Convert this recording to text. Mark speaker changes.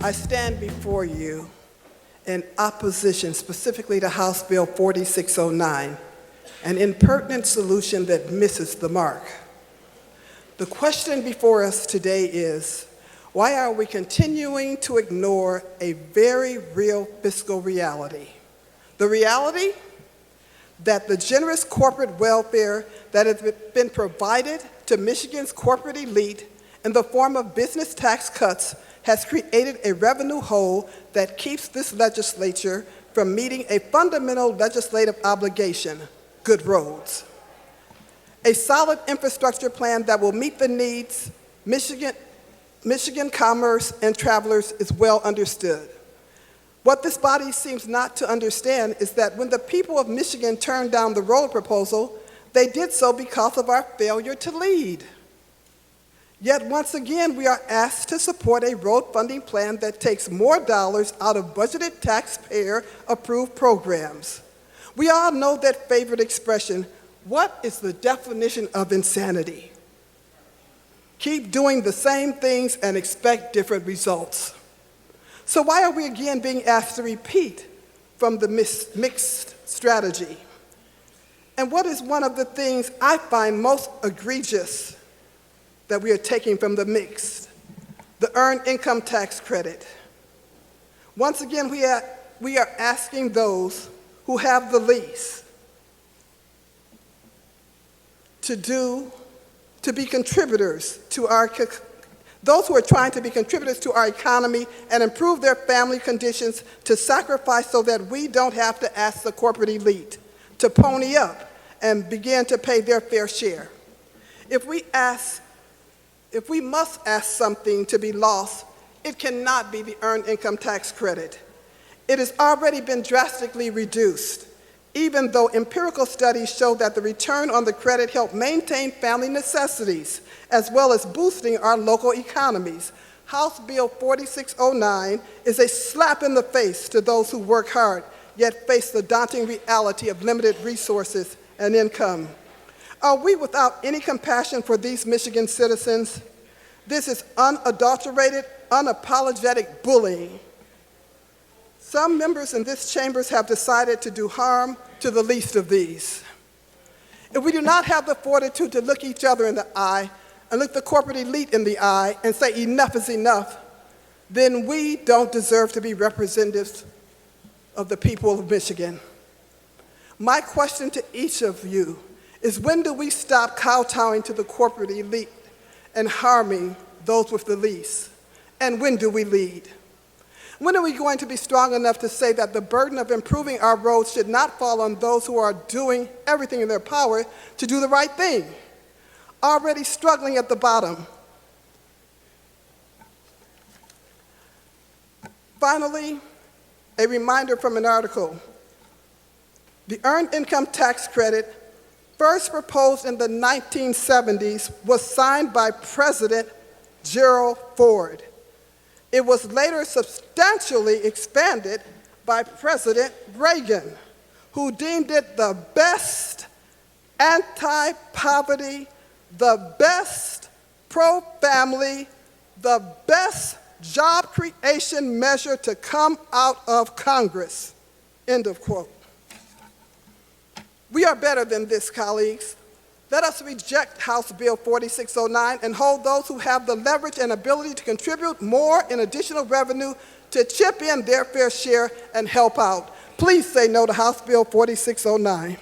Speaker 1: I stand before you in opposition specifically to House Bill 4609, an impertinent solution that misses the mark. The question before us today is, why are we continuing to ignore a very real fiscal reality? The reality that the generous corporate welfare that has been provided to Michigan's corporate elite in the form of business tax cuts has created a revenue hole that keeps this legislature from meeting a fundamental legislative obligation: good roads. A solid infrastructure plan that will meet the needs Michigan commerce and travelers is well understood. What this body seems not to understand is that when the people of Michigan turned down the road proposal, they did so because of our failure to lead. Yet once again, we are asked to support a road funding plan that takes more dollars out of budgeted taxpayer-approved programs. We all know that favorite expression, what is the definition of insanity? Keep doing the same things and expect different results. So why are we again being asked to repeat from the mixed strategy? And what is one of the things I find most egregious that we are taking from the mixed? The earned income tax credit. Once again, we are asking those who have the least to be contributors to those who are trying to be contributors to our economy and improve their family conditions to sacrifice so that we don't have to ask the corporate elite to pony up and begin to pay their fair share. If we must ask something to be lost, it cannot be the earned income tax credit. It has already been drastically reduced, even though empirical studies show that the return on the credit helped maintain family necessities, as well as boosting our local economies. House Bill 4609 is a slap in the face to those who work hard, yet face the daunting reality of limited resources and income. Are we without any compassion for these Michigan citizens? This is unadulterated, unapologetic bullying. Some members in this chamber have decided to do harm to the least of these. If we do not have the fortitude to look each other in the eye and look the corporate elite in the eye and say enough is enough, then we don't deserve to be representatives of the people of Michigan. My question to each of you is, when do we stop kowtowing to the corporate elite and harming those with the least? And when do we lead? When are we going to be strong enough to say that the burden of improving our roads should not fall on those who are doing everything in their power to do the right thing, already struggling at the bottom? Finally, a reminder from an article. The earned income tax credit, first proposed in the 1970s, was signed by President Gerald Ford. It was later substantially expanded by President Reagan, who deemed it the best anti-poverty, the best pro-family, the best job creation measure to come out of Congress. End of quote. We are better than this, colleagues. Let us reject House Bill 4609 and hold those who have the leverage and ability to contribute more in additional revenue to chip in their fair share and help out. Please say no to House Bill 4609.